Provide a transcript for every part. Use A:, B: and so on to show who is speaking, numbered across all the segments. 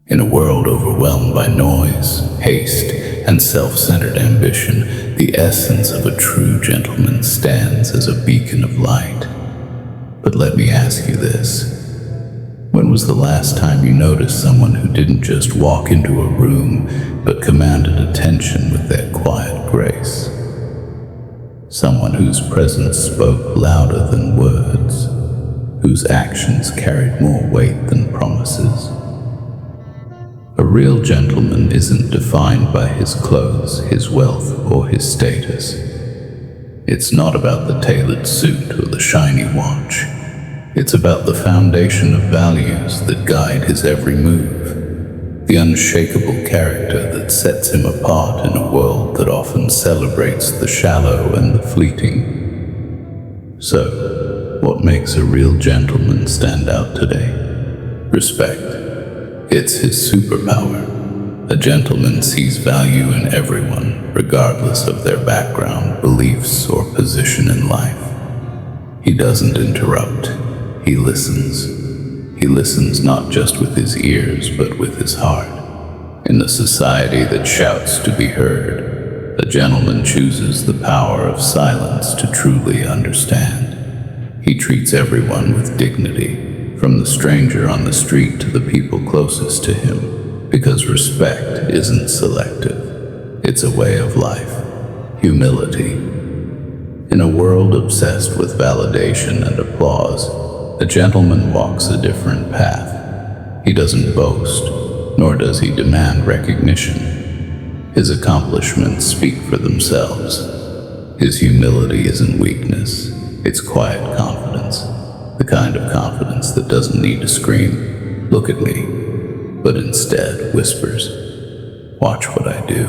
A: In a world overwhelmed by noise, haste, and self-centered ambition, the essence of a true gentleman stands as a beacon of light. But let me ask you this. When was the last time you noticed someone who didn't just walk into a room, but commanded attention with their quiet grace? Someone whose presence spoke louder than words, whose actions carried more weight than promises. A real gentleman isn't defined by his clothes, his wealth, or his status. It's not about the tailored suit or the shiny watch. It's about the foundation of values that guide his every move, the unshakable character that sets him apart in a world that often celebrates the shallow and the fleeting. So, what makes a real gentleman stand out today? Respect. It's his superpower. A gentleman sees value in everyone, regardless of their background, beliefs, or position in life. He doesn't interrupt. He listens. He listens not just with his ears, but with his heart. In a society that shouts to be heard, a gentleman chooses the power of silence to truly understand. He treats everyone with dignity, from the stranger on the street to the people closest to him, because respect isn't selective. It's a way of life. Humility. In a world obsessed with validation and applause, a gentleman walks a different path. He doesn't boast, nor does he demand recognition. His accomplishments speak for themselves. His humility isn't weakness, it's quiet confidence. The kind of confidence that doesn't need to scream, "Look at me," but instead whispers, "Watch what I do."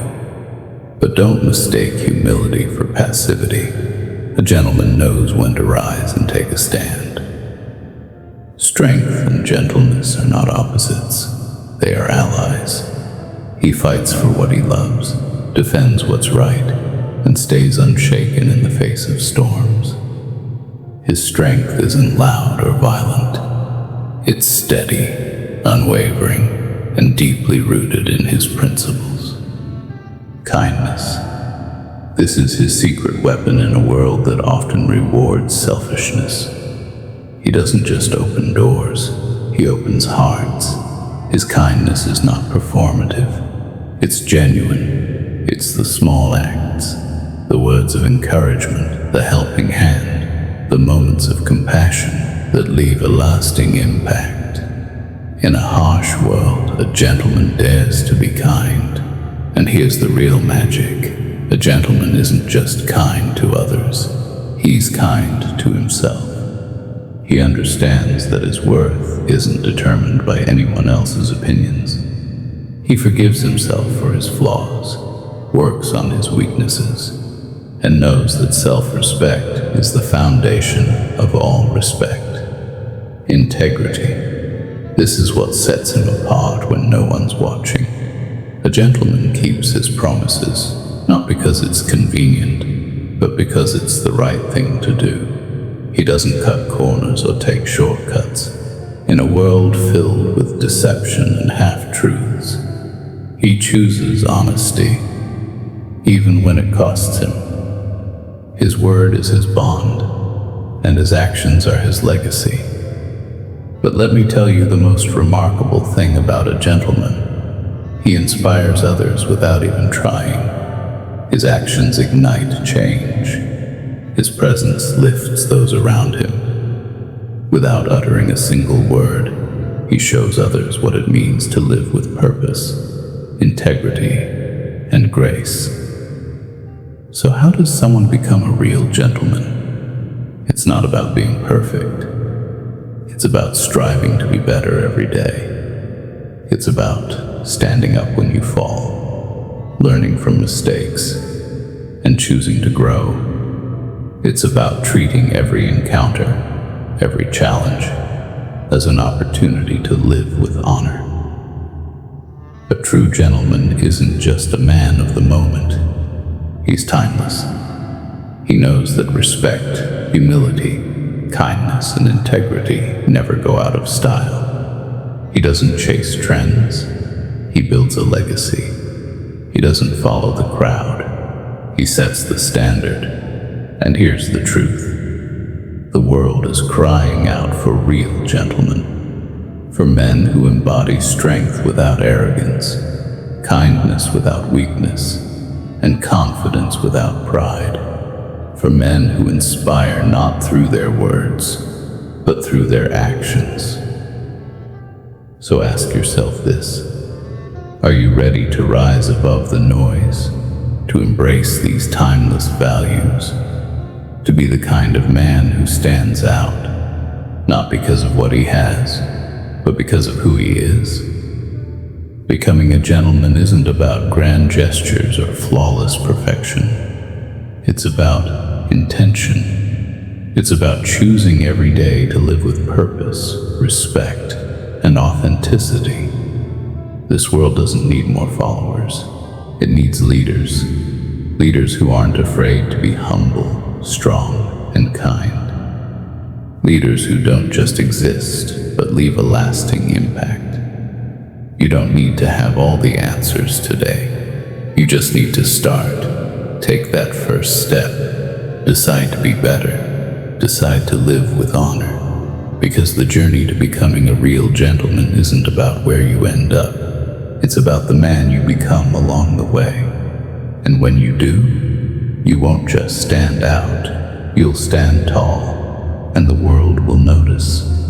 A: But don't mistake humility for passivity. A gentleman knows when to rise and take a stand. Strength and gentleness are not opposites. They are allies. He fights for what he loves, defends what's right, and stays unshaken in the face of storms. His strength isn't loud or violent. It's steady, unwavering, and deeply rooted in his principles. Kindness. This is his secret weapon in a world that often rewards selfishness. He doesn't just open doors, he opens hearts. His kindness is not performative. It's genuine. It's the small acts, the words of encouragement, the helping hand, the moments of compassion that leave a lasting impact. In a harsh world, a gentleman dares to be kind. And here's the real magic. A gentleman isn't just kind to others. He's kind to himself. He understands that his worth isn't determined by anyone else's opinions. He forgives himself for his flaws, works on his weaknesses, and knows that self-respect is the foundation of all respect. Integrity. This is what sets him apart when no one's watching. A gentleman keeps his promises, not because it's convenient, but because it's the right thing to do. He doesn't cut corners or take shortcuts. In a world filled with deception and half-truths, he chooses honesty, even when it costs him. His word is his bond, and his actions are his legacy. But let me tell you the most remarkable thing about a gentleman. He inspires others without even trying. His actions ignite change. His presence lifts those around him. Without uttering a single word, he shows others what it means to live with purpose, integrity, and grace. So how does someone become a real gentleman? It's not about being perfect. It's about striving to be better every day. It's about standing up when you fall, learning from mistakes, and choosing to grow. It's about treating every encounter, every challenge, as an opportunity to live with honor. A true gentleman isn't just a man of the moment. He's timeless. He knows that respect, humility, kindness, and integrity never go out of style. He doesn't chase trends. He builds a legacy. He doesn't follow the crowd. He sets the standard. And here's the truth. The world is crying out for real gentlemen, for men who embody strength without arrogance, kindness without weakness, and confidence without pride, for men who inspire not through their words, but through their actions. So ask yourself this: are you ready to rise above the noise, to embrace these timeless values, to be the kind of man who stands out, not because of what he has, but because of who he is? Becoming a gentleman isn't about grand gestures or flawless perfection. It's about intention. It's about choosing every day to live with purpose, respect, and authenticity. This world doesn't need more followers. It needs leaders. Leaders who aren't afraid to be humble, strong, and kind. Leaders who don't just exist, but leave a lasting impact. You don't need to have all the answers today. You just need to start. Take that first step. Decide to be better. Decide to live with honor. Because the journey to becoming a real gentleman isn't about where you end up. It's about the man you become along the way. And when you do, you won't just stand out. You'll stand tall, and the world will notice.